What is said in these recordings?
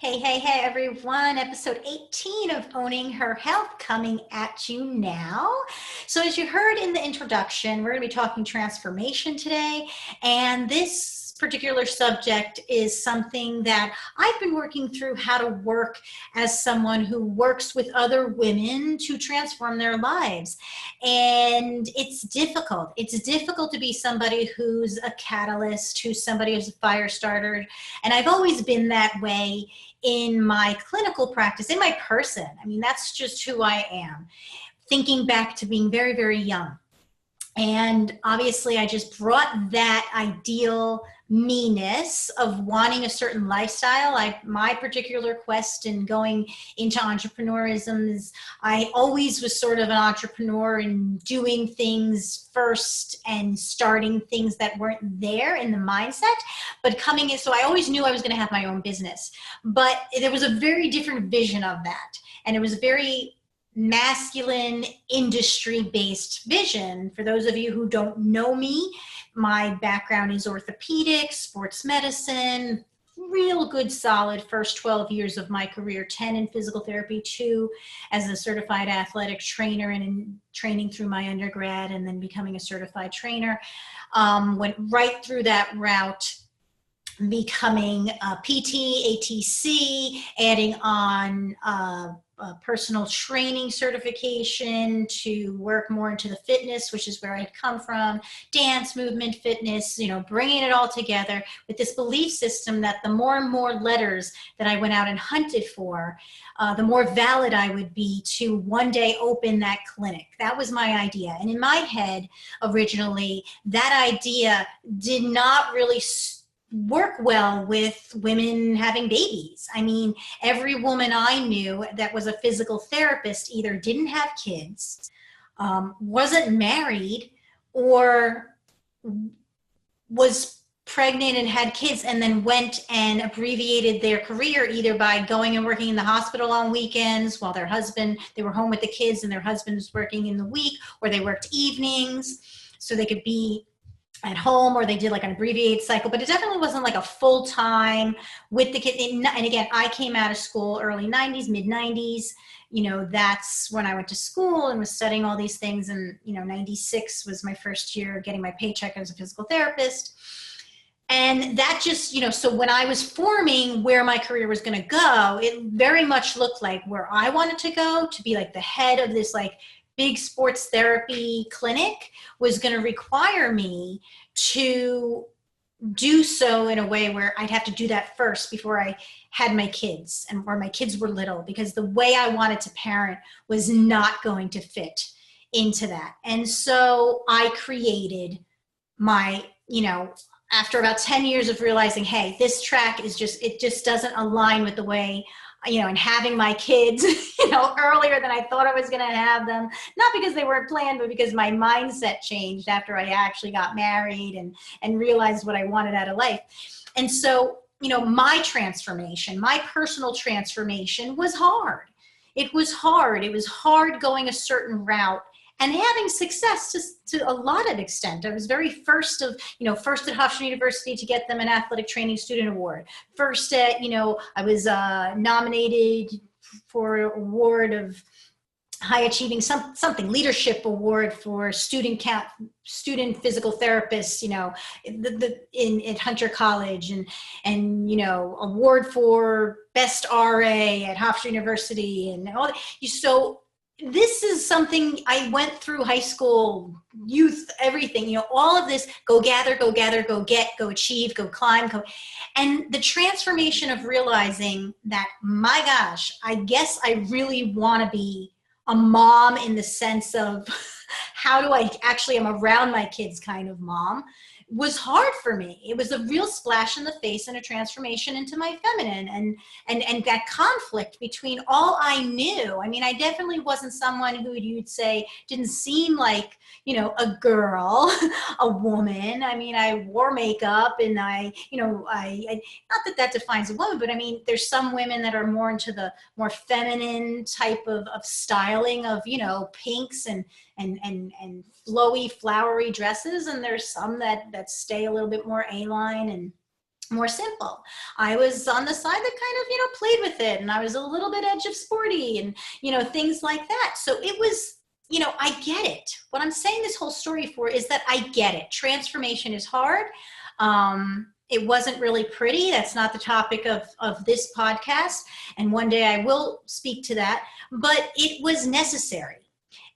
Hey, everyone. Episode 18 of Owning Her Health coming at you now. So, as you heard in the introduction, we're going to be talking transformation today. And this particular subject is something that I've been working through how to work as someone who works with other women to transform their lives. And it's difficult. It's difficult to be somebody who's a catalyst, who's somebody who's a fire starter. And I've always been that way in my clinical practice, in my person. I mean, that's just who I am. Thinking back to being very, very young. And obviously, I just brought that ideal me-ness of wanting a certain lifestyle. My particular quest in going into entrepreneurism is I always was sort of an entrepreneur and doing things first and starting things that weren't there in the mindset, but coming in. So I always knew I was going to have my own business, but there was a very different vision of that. And it was very masculine industry-based vision. For those of you who don't know me, my background is orthopedics, sports medicine, real good solid first 12 years of my career, 10 in physical therapy, 2 as a certified athletic trainer and in training through my undergrad and then becoming a certified trainer. Went right through that route, becoming a PT, ATC, adding on personal training certification to work more into the fitness, which is where I'd come from, dance, movement, fitness, bringing it all together with this belief system that the more and more letters that I went out and hunted for, the more valid I would be to one day open that clinic. That was my idea. And in my head, originally, that idea did not really work well with women having babies. I mean, every woman I knew that was a physical therapist either didn't have kids, wasn't married, or was pregnant and had kids and then went and abbreviated their career either by going and working in the hospital on weekends while they were home with the kids and their husband was working in the week, or they worked evenings so they could be at home, or they did like an abbreviated cycle, but it definitely wasn't like a full-time with the kid. And again, I came out of school early 90s, mid 90s, that's when I went to school and was studying all these things. And, 96 was my first year getting my paycheck as a physical therapist. And that just, so when I was forming where my career was going to go, it very much looked like where I wanted to go, to be like the head of this like big sports therapy clinic, was going to require me to do so in a way where I'd have to do that first before I had my kids and where my kids were little, because the way I wanted to parent was not going to fit into that. And so I created my, after about 10 years of realizing, hey, this track is it just doesn't align with the way, and having my kids, earlier than I thought I was going to have them, not because they weren't planned, but because my mindset changed after I actually got married and realized what I wanted out of life. And so, my transformation, my personal transformation was hard. It was hard. It was hard going a certain route and having success to a lot of extent. I was very first at Hofstra University to get them an athletic training student award. First at, I was nominated for an award of high achieving something leadership award for student physical therapists, at Hunter College, and award for best RA at Hofstra University, and all that. So this is something I went through high school, youth, everything, all of this, go gather, go get, go achieve, go climb, and the transformation of realizing that, my gosh, I guess I really want to be a mom in the sense of how do I actually am around my kids kind of mom, was hard for me. It was a real splash in the face and a transformation into my feminine, and that conflict between all I knew. I mean, I definitely wasn't someone who you'd say didn't seem like, a girl, a woman. I mean, I wore makeup and I not that defines a woman, but I mean, there's some women that are more into the more feminine type of styling of, pinks and flowy, flowery dresses. And there's some that stay a little bit more A-line and more simple. I was on the side that kind of, played with it, and I was a little bit edge of sporty and, things like that. So it was, I get it. What I'm saying this whole story for is that I get it. Transformation is hard. It wasn't really pretty. That's not the topic of this podcast. And one day I will speak to that, but it was necessary.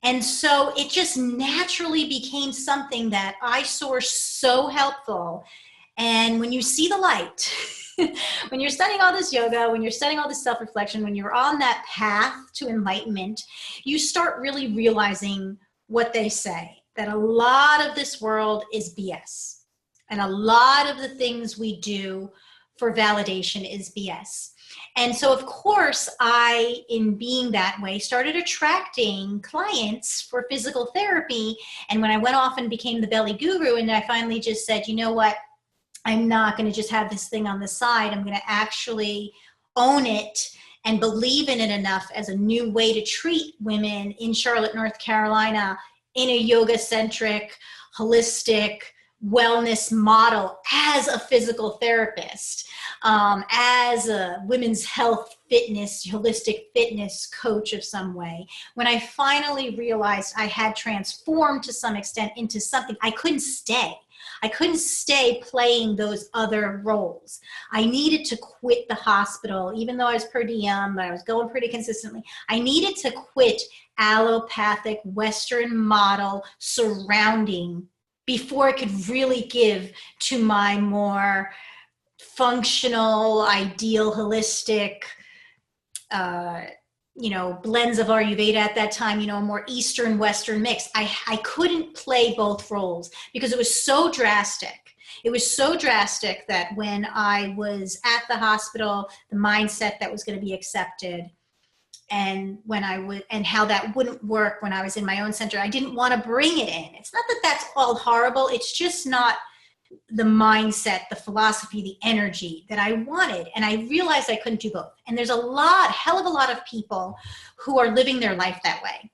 And so it just naturally became something that I saw so helpful. And when you see the light, when you're studying all this yoga, when you're studying all this self-reflection, when you're on that path to enlightenment, you start really realizing what they say, that a lot of this world is BS. And a lot of the things we do for validation is BS. And so, of course, I, in being that way, started attracting clients for physical therapy. And when I went off and became the belly guru, and I finally just said, you know what? I'm not going to just have this thing on the side. I'm going to actually own it and believe in it enough as a new way to treat women in Charlotte, North Carolina, in a yoga-centric, holistic wellness model as a physical therapist, as a women's health, fitness, holistic fitness coach of some way. When I finally realized I had transformed to some extent into something, I couldn't stay. I couldn't stay playing those other roles. I needed to quit the hospital, even though I was per diem, but I was going pretty consistently. I needed to quit allopathic Western model surrounding before I could really give to my more functional, ideal, holistic, blends of Ayurveda at that time, a more Eastern, Western mix. I couldn't play both roles because it was so drastic. It was so drastic that when I was at the hospital, the mindset that was going to be accepted, and when I would, and how that wouldn't work when I was in my own center, I didn't want to bring it in. It's not that that's all horrible. It's just not the mindset, the philosophy, the energy that I wanted. And I realized I couldn't do both. And there's hell of a lot of people who are living their life that way.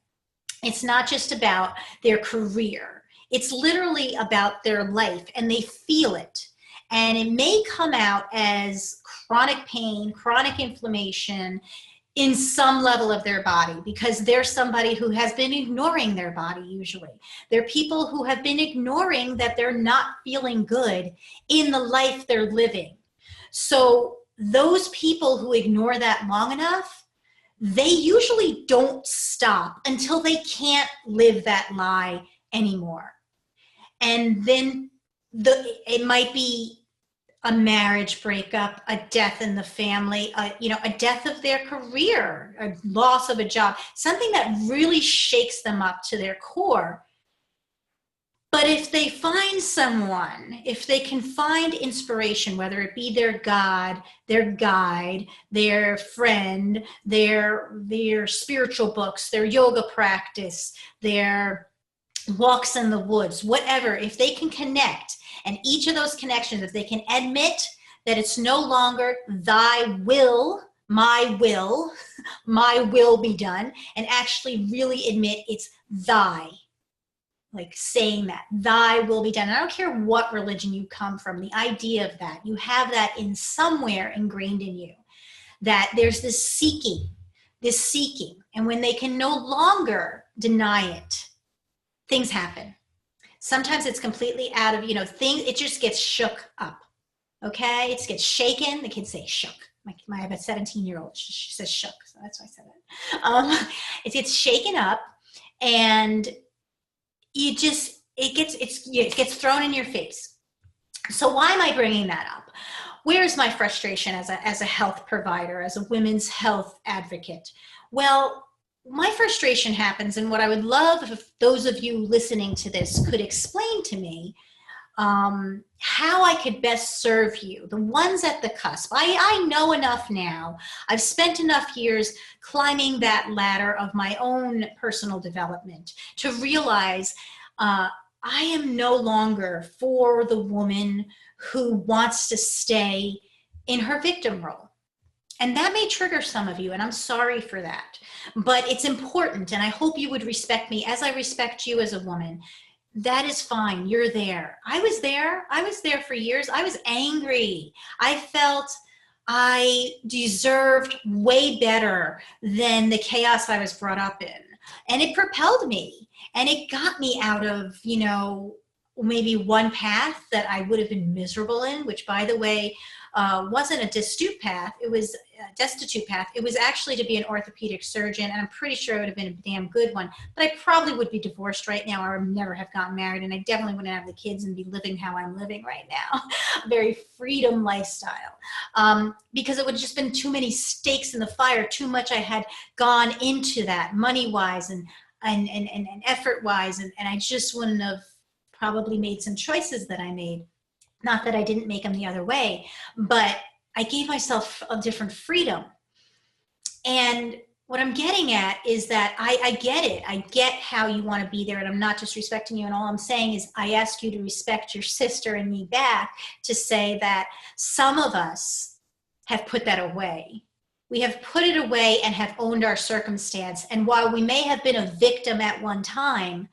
It's not just about their career. It's literally about their life, and they feel it. And it may come out as chronic pain, chronic inflammation in some level of their body, because they're somebody who has been ignoring their body usually. They're people who have been ignoring that they're not feeling good in the life they're living. So those people who ignore that long enough, they usually don't stop until they can't live that lie anymore. And then it might be a marriage breakup, a death in the family, a death of their career, a loss of a job, something that really shakes them up to their core. But if they find someone, if they can find inspiration, whether it be their God, their guide, their friend, their spiritual books, their yoga practice, their walks in the woods, whatever, if they can connect, and each of those connections, if they can admit that it's no longer thy will, my will be done, and actually really admit it's thy, like saying that, thy will be done. And I don't care what religion you come from, the idea of that, you have that in somewhere ingrained in you, that there's this seeking, and when they can no longer deny it, things happen. Sometimes it's completely out of, things, it just gets shook up, okay? It gets shaken. The kids say shook. I have a 17-year-old, she says shook, so that's why I said it. It gets shaken up, and it gets thrown in your face. So why am I bringing that up? Where's my frustration as a health provider, as a women's health advocate? Well, my frustration happens, and what I would love if those of you listening to this could explain to me how I could best serve you, the ones at the cusp. I know enough now. I've spent enough years climbing that ladder of my own personal development to realize I am no longer for the woman who wants to stay in her victim role. And that may trigger some of you, and I'm sorry for that. But it's important, and I hope you would respect me as I respect you as a woman. That is fine. You're there. I was there. I was there for years. I was angry. I felt I deserved way better than the chaos I was brought up in. And it propelled me and it got me out of, maybe one path that I would have been miserable in, which, by the way, wasn't a destitute path. It was a destitute path. It was actually to be an orthopedic surgeon, and I'm pretty sure it would have been a damn good one. But I probably would be divorced right now, or never have gotten married, and I definitely wouldn't have the kids and be living how I'm living right now, a very freedom lifestyle, because it would have just been too many stakes in the fire, too much I had gone into that money-wise and effort-wise, and I just wouldn't have probably made some choices that I made. Not that I didn't make them the other way, but I gave myself a different freedom. And what I'm getting at is that I get it. I get how you want to be there, and I'm not disrespecting you. And all I'm saying is I ask you to respect your sister and me back, to say that some of us have put that away. We have put it away and have owned our circumstance. And while we may have been a victim at one time,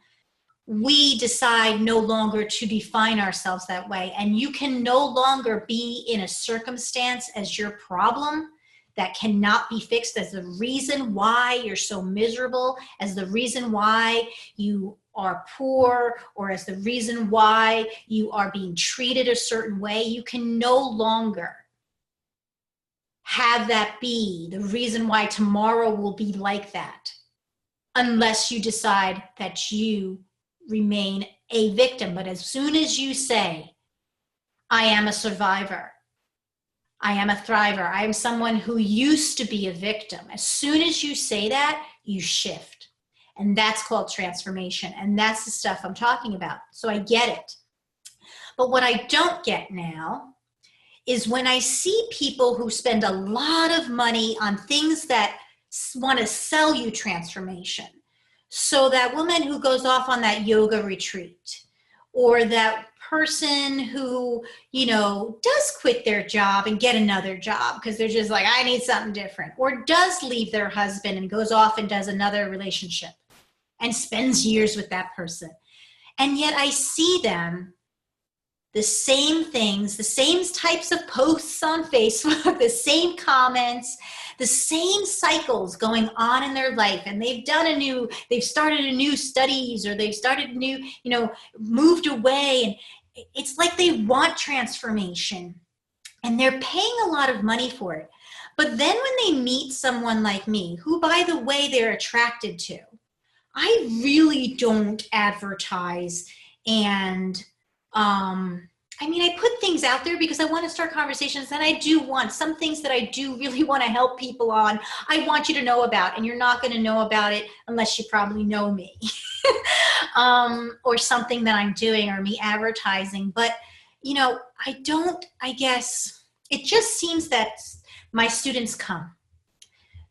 we decide no longer to define ourselves that way. And you can no longer be in a circumstance as your problem that cannot be fixed, as the reason why you're so miserable, as the reason why you are poor, or as the reason why you are being treated a certain way. You can no longer have that be the reason why tomorrow will be like that, unless you decide that you remain a victim. But as soon as you say, I am a survivor, I am a thriver, I am someone who used to be a victim, as soon as you say that, you shift. And that's called transformation. And that's the stuff I'm talking about. So I get it. But what I don't get now is when I see people who spend a lot of money on things that want to sell you transformation. So that woman who goes off on that yoga retreat, or that person who, does quit their job and get another job because they're just like, I need something different, or does leave their husband and goes off and does another relationship and spends years with that person. And yet I see them, the same things, the same types of posts on Facebook, the same comments, the same cycles going on in their life. And they've started a new studies, or they've started a new, moved away. And it's like they want transformation and they're paying a lot of money for it. But then when they meet someone like me, who, by the way, they're attracted to, I really don't advertise and I put things out there because I want to start conversations, and I do want some things that I do really want to help people on. I want you to know about, and you're not going to know about it unless you probably know me or something that I'm doing, or me advertising. But, I guess it just seems that my students come.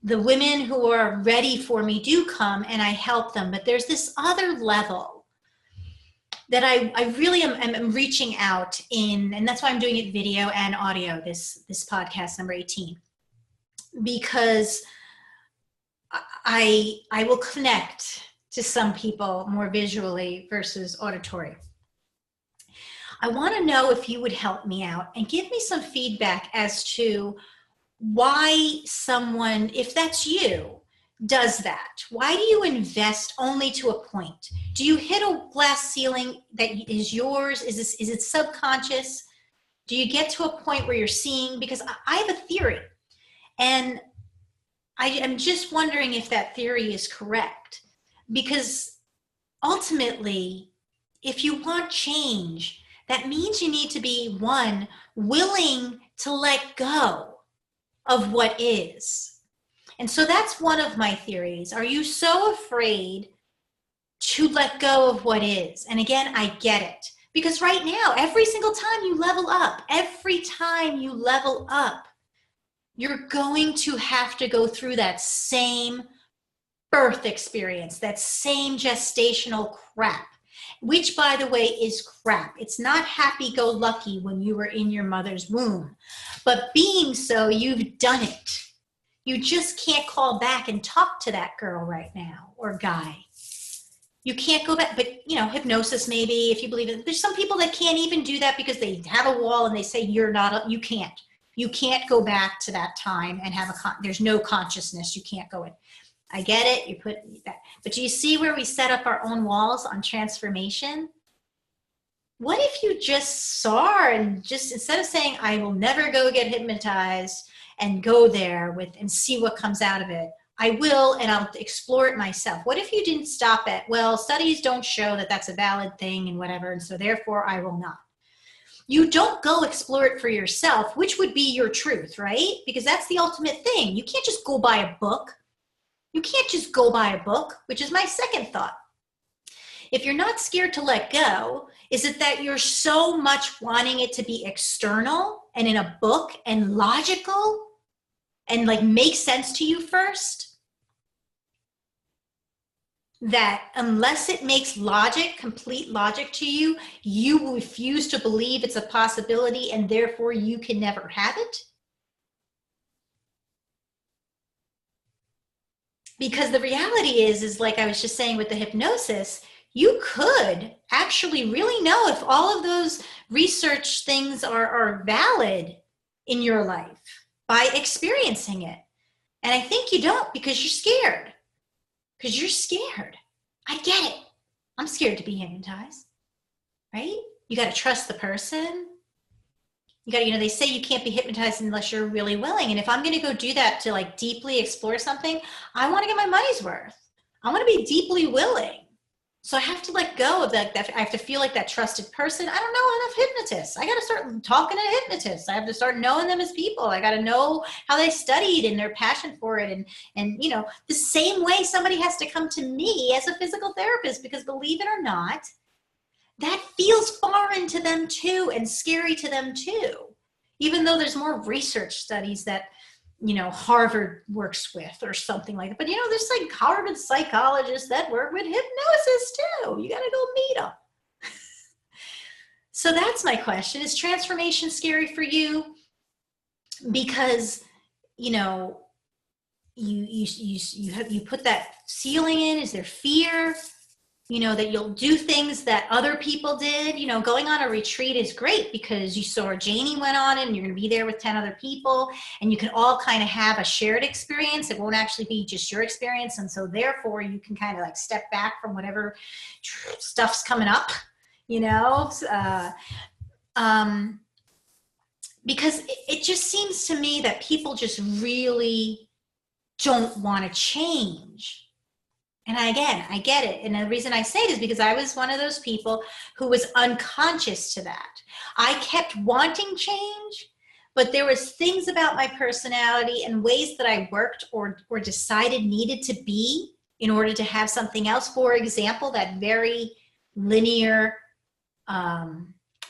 The women who are ready for me do come, and I help them. But there's this other level that I really am reaching out in, and that's why I'm doing it video and audio, this podcast number 18, because I will connect to some people more visually versus auditory. I want to know if you would help me out and give me some feedback as to why someone, if that's you, does that. Why do you invest only to a point? Do you hit a glass ceiling that is yours? Is it subconscious? Do you get to a point where you're seeing? Because I have a theory, and I am just wondering if that theory is correct. Because ultimately, if you want change, that means you need to be, one, willing to let go of what is. And so that's one of my theories. Are you so afraid to let go of what is? And again, I get it. Because right now, every single time you level up, you're going to have to go through that same birth experience, that same gestational crap, which, by the way, is crap. It's not happy-go-lucky when you were in your mother's womb. But being so, you've done it. You just can't call back and talk to that girl right now, or guy. You can't go back, but hypnosis, maybe, if you believe it. There's some people that can't even do that because they have a wall and they say you can't go back to that time and there's no consciousness. You can't go in. I get it. You put that, but do you see where we set up our own walls on transformation? What if you just saw and just, instead of saying, I will never go get hypnotized and go there and see what comes out of it, I will, and I'll explore it myself. What if you didn't stop at, well, studies don't show that that's a valid thing and whatever, and so therefore I will not. You don't go explore it for yourself, which would be your truth, right? Because that's the ultimate thing. You can't just go buy a book. You can't just go buy a book, which is my second thought. If you're not scared to let go, is it that you're so much wanting it to be external and in a book and logical and like make sense to you first? That unless it makes complete logic to you, you will refuse to believe it's a possibility and therefore you can never have it? Because the reality is like I was just saying with the hypnosis, you could actually really know if all of those research things are valid in your life by experiencing it. And I think you don't, because you're scared. Because you're scared. I get it. I'm scared to be hypnotized, right? You got to trust the person. You got to, they say you can't be hypnotized unless you're really willing. And if I'm going to go do that to like deeply explore something, I want to get my money's worth. I want to be deeply willing. So I have to let go of that. I have to feel like that trusted person. I don't know enough hypnotists. I got to start talking to hypnotists. I have to start knowing them as people. I got to know how they studied and their passion for it. And the same way somebody has to come to me as a physical therapist, because believe it or not, that feels foreign to them too and scary to them too. Even though there's more research studies that Harvard works with or something like that. But there's like Harvard psychologists that work with hypnosis too. You got to go meet them. So that's my question. Is transformation scary for you? Because, you put that ceiling in. Is there fear? That you'll do things that other people did. Going on a retreat is great because you saw Janie went on it and you're going to be there with 10 other people and you can all kind of have a shared experience. It won't actually be just your experience. And so therefore you can kind of like step back from whatever stuff's coming up, because it just seems to me that people just really don't want to change. And again, I get it. And the reason I say it is because I was one of those people who was unconscious to that. I kept wanting change, but there was things about my personality and ways that I worked or decided needed to be in order to have something else. For example, that very linear,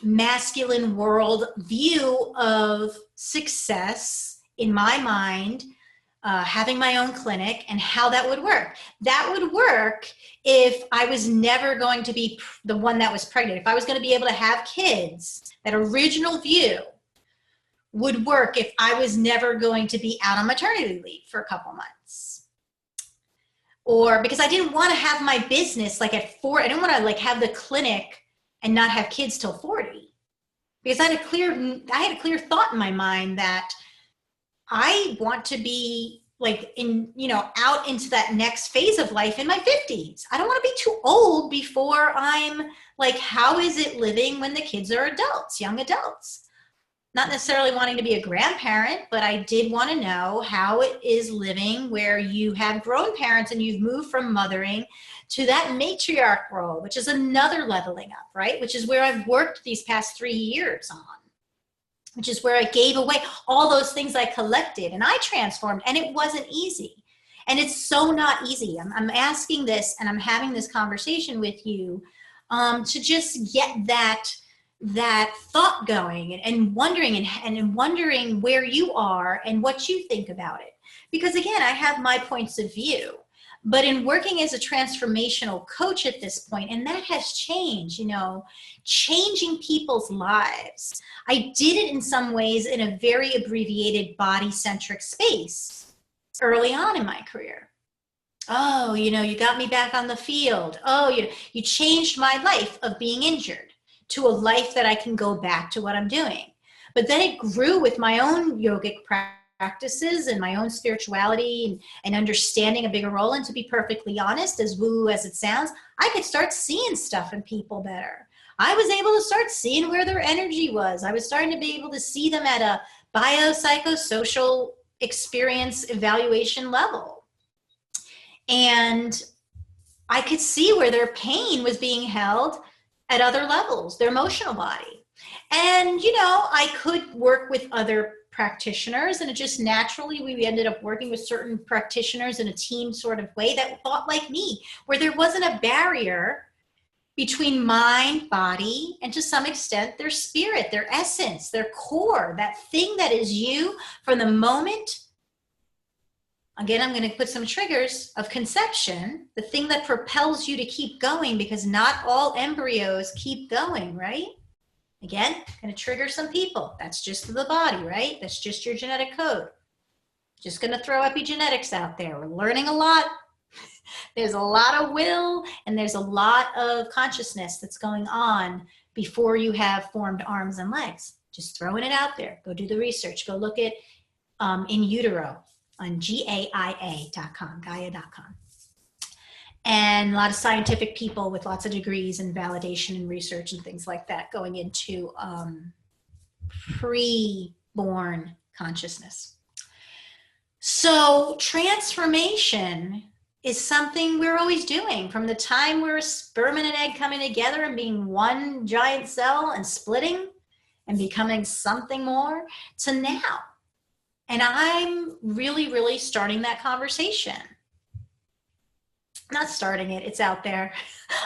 masculine world view of success in my mind, having my own clinic and how that would work. That would work if I was never going to be the one that was pregnant. If I was going to be able to have kids, that original view would work if I was never going to be out on maternity leave for a couple months. Or because I didn't want to have my business like at 4, I didn't want to like have the clinic and not have kids till 40. Because I had a clear thought in my mind that I want to be like out into that next phase of life in my 50s. I don't want to be too old before I'm like, how is it living when the kids are adults, young adults? Not necessarily wanting to be a grandparent, but I did want to know how it is living where you have grown parents and you've moved from mothering to that matriarch role, which is another leveling up, right? Which is where I've worked these past 3 years on. Which is where I gave away all those things I collected and I transformed, and it wasn't easy. And it's so not easy. I'm asking this and I'm having this conversation with you to just get that thought going and wondering and wondering where you are and what you think about it. Because again, I have my points of view. But in working as a transformational coach at this point, and that has changed, changing people's lives. I did it in some ways in a very abbreviated body-centric space early on in my career. Oh, you got me back on the field. Oh, you changed my life of being injured to a life that I can go back to what I'm doing. But then it grew with my own yogic practices and my own spirituality and understanding a bigger role. And to be perfectly honest, as woo as it sounds, I could start seeing stuff in people better. I was able to start seeing where their energy was. I was starting to be able to see them at a biopsychosocial experience evaluation level. And I could see where their pain was being held at other levels, their emotional body. And, I could work with other practitioners, and it just naturally, we ended up working with certain practitioners in a team sort of way that thought like me, where there wasn't a barrier between mind, body, and to some extent their spirit, their essence, their core, that thing that is you from the moment. Again, I'm going to put some triggers of conception, the thing that propels you to keep going, because not all embryos keep going, right? Again, going to trigger some people. That's just the body, right? That's just your genetic code. Just going to throw epigenetics out there. We're learning a lot. There's a lot of will and there's a lot of consciousness that's going on before you have formed arms and legs. Just throwing it out there. Go do the research. Go look at in utero on gaia.com, gaia.com. And a lot of scientific people with lots of degrees in validation and research and things like that going into pre-born consciousness. So transformation is something we're always doing from the time we're a sperm and an egg coming together and being one giant cell and splitting and becoming something more to now. And I'm really, really starting that conversation. Not starting it, it's out there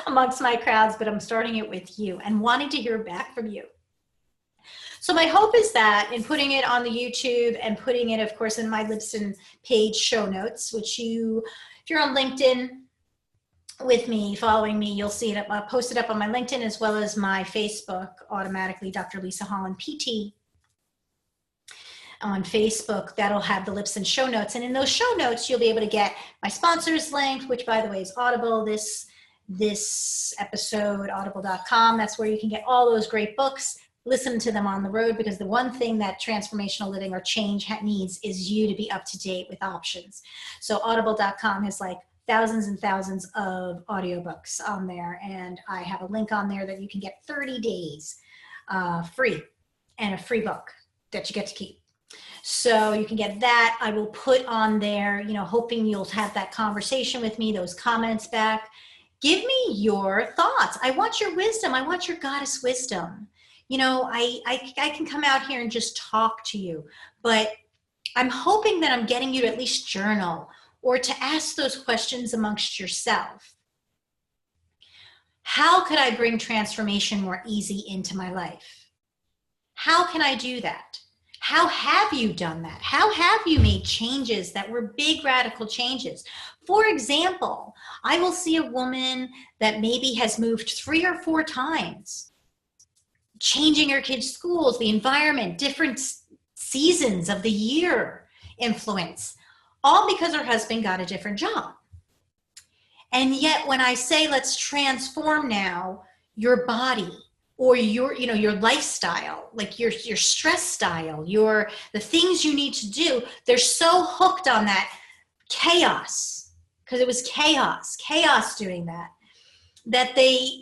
amongst my crowds, but I'm starting it with you and wanting to hear back from you. So my hope is that in putting it on the YouTube and putting it, of course, in my Libsyn page show notes, which if you're on LinkedIn with me, following me, you'll see it. I'll post it up on my LinkedIn as well as my Facebook automatically, Dr. Lisa Holland PT. On Facebook, that'll have the Libsyn show notes. And in those show notes, you'll be able to get my sponsors link, which by the way is Audible, this episode, audible.com. That's where you can get all those great books, listen to them on the road, because the one thing that transformational living or change needs is you to be up to date with options. So audible.com has like thousands and thousands of audiobooks on there. And I have a link on there that you can get 30 days free and a free book that you get to keep. So you can get that. I will put on there, hoping you'll have that conversation with me, those comments back. Give me your thoughts. I want your wisdom. I want your goddess wisdom. I can come out here and just talk to you, but I'm hoping that I'm getting you to at least journal or to ask those questions amongst yourself. How could I bring transformation more easy into my life? How can I do that? How have you done that? How have you made changes that were big radical changes? For example, I will see a woman that maybe has moved 3 or 4 times, changing her kids' schools, the environment, different seasons of the year influence, all because her husband got a different job. And yet when I say, let's transform now your body, or your lifestyle, like your stress style, the things you need to do, they're so hooked on that chaos, because it was chaos doing that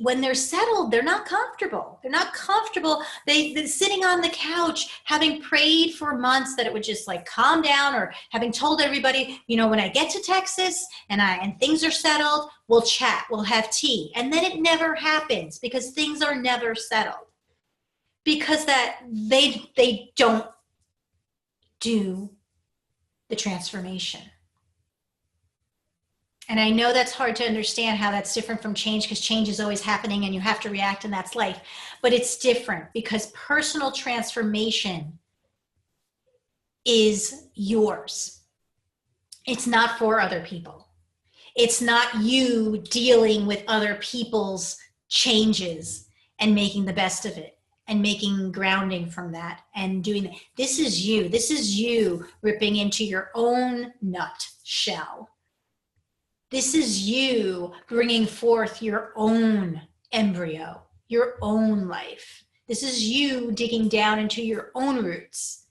when they're settled, they're not comfortable. They're not comfortable. They're sitting on the couch, having prayed for months that it would just like calm down, or having told everybody, when I get to Texas and things are settled, we'll chat, we'll have tea. And then it never happens because things are never settled. Because that they don't do the transformation. And I know that's hard to understand how that's different from change, because change is always happening and you have to react, and that's life. But it's different because personal transformation is yours. It's not for other people. It's not you dealing with other people's changes and making the best of it and making grounding from that and doing that. This is you. This is you ripping into your own nut shell This is you bringing forth your own embryo, your own life. This is you digging down into your own roots,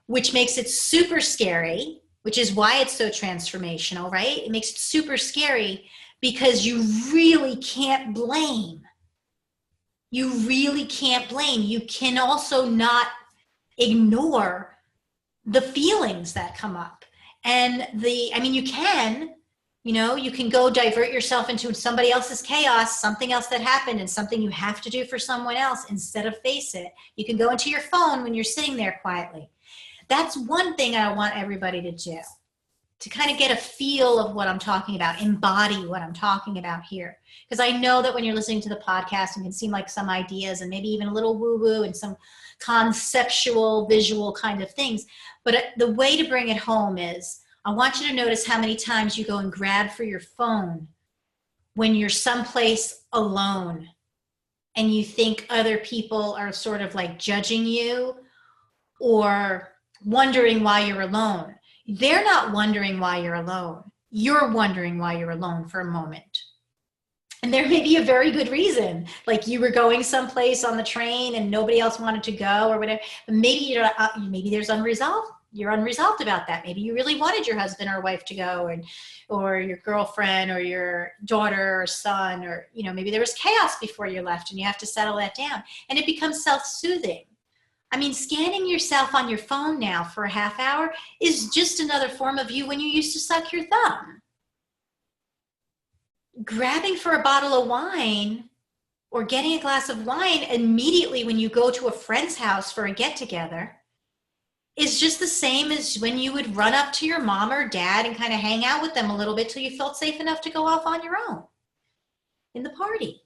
which makes it super scary, which is why it's so transformational, right? It makes it super scary because you really can't blame. You really can't blame. You can also not ignore the feelings that come up. And you can, you can go divert yourself into somebody else's chaos, something else that happened and something you have to do for someone else instead of face it. You can go into your phone when you're sitting there quietly. That's one thing I want everybody to do, to kind of get a feel of what I'm talking about, embody what I'm talking about here. Because I know that when you're listening to the podcast, it can seem like some ideas and maybe even a little woo-woo and some conceptual, visual kind of things. But the way to bring it home is, I want you to notice how many times you go and grab for your phone when you're someplace alone and you think other people are sort of like judging you or wondering why you're alone. They're not wondering why you're alone. You're wondering why you're alone for a moment. And there may be a very good reason, like you were going someplace on the train and nobody else wanted to go or whatever. But maybe maybe there's unresolved. You're unresolved about that. Maybe you really wanted your husband or wife to go, or your girlfriend or your daughter or son, or maybe there was chaos before you left and you have to settle that down. And it becomes self-soothing. Scanning yourself on your phone now for a half hour is just another form of you when you used to suck your thumb. Grabbing for a bottle of wine or getting a glass of wine immediately when you go to a friend's house for a get-together is just the same as when you would run up to your mom or dad and kind of hang out with them a little bit till you felt safe enough to go off on your own in the party.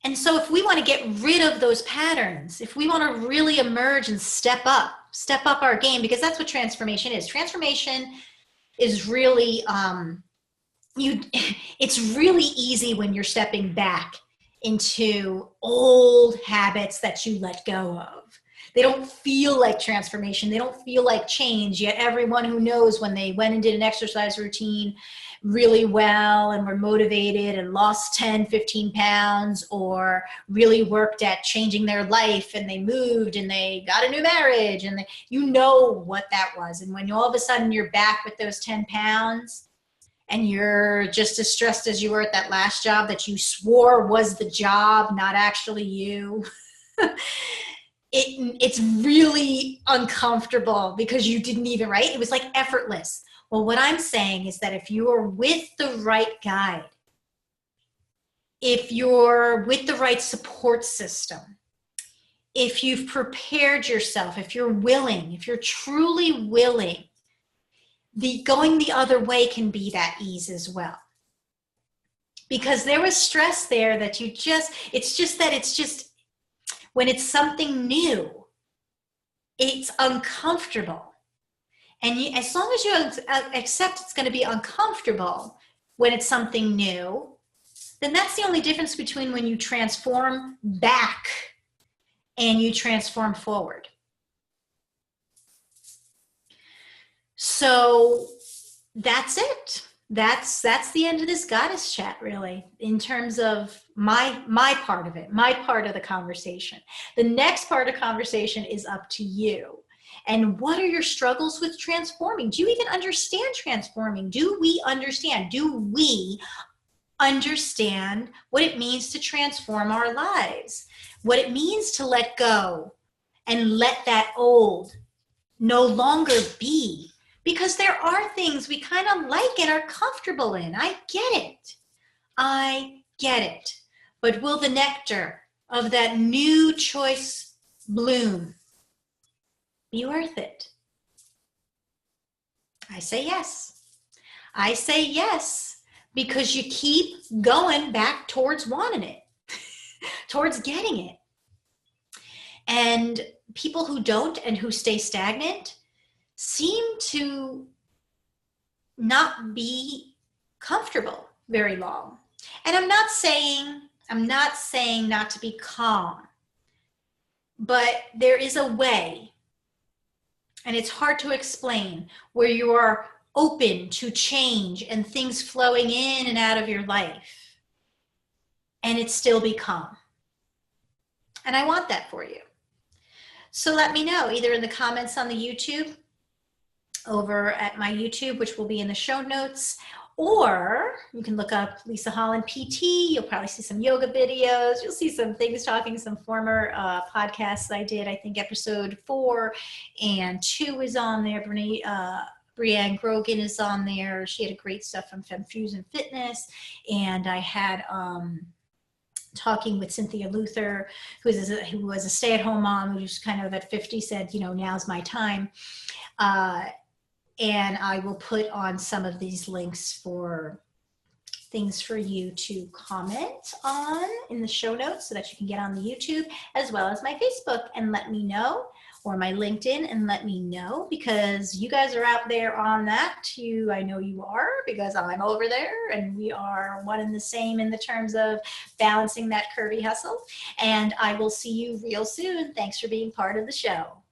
And so if we want to get rid of those patterns, if we want to really emerge and step up our game, because that's what transformation is. Transformation is really, it's really easy when you're stepping back into old habits that you let go of. They don't feel like transformation. They don't feel like change. Yet everyone who knows when they went and did an exercise routine really well and were motivated and lost 10, 15 pounds, or really worked at changing their life and they moved and they got a new marriage and you know what that was. And when all of a sudden you're back with those 10 pounds and you're just as stressed as you were at that last job that you swore was the job, not actually you. It's really uncomfortable because you didn't even, right? It was like effortless. Well, what I'm saying is that if you're with the right guide, if you're with the right support system, if you've prepared yourself, if you're willing, if you're truly willing, going the other way can be that ease as well. Because there was stress there that when it's something new, it's uncomfortable. And as long as you accept it's going to be uncomfortable when it's something new, then that's the only difference between when you transform back and you transform forward. So that's it. That's the end of this goddess chat, really, in terms of my part of it, my part of the conversation. The next part of the conversation is up to you. And what are your struggles with transforming? Do you even understand transforming? Do we understand what it means to transform our lives? What it means to let go and let that old no longer be? Because there are things we kind of like and are comfortable in. I get it. But will the nectar of that new choice bloom? Be worth it? I say yes. I say yes because you keep going back towards wanting it, towards getting it. And people who don't and who stay stagnant seem to not be comfortable very long. And I'm not saying not to be calm, but there is a way, and it's hard to explain, where you are open to change and things flowing in and out of your life, and it still be calm. And I want that for you. So let me know either in the comments on the YouTube, over at my YouTube, which will be in the show notes, or you can look up Lisa Holland PT. You'll probably see some yoga videos. You'll see some things talking, some former podcasts I did. I think episode 4 and 2 is on there. Brianne Grogan is on there. She had a great stuff from Femfusion Fitness. And I had talking with Cynthia Luther, who was a stay-at-home mom who's kind of at 50 said, you know, now's my time. And I will put on some of these links for things for you to comment on in the show notes so that you can get on the YouTube, as well as my Facebook, and let me know, or my LinkedIn, and let me know, because you guys are out there on that. I know you are, because I'm over there, and we are one and the same in the terms of balancing that curvy hustle. And I will see you real soon. Thanks for being part of the show.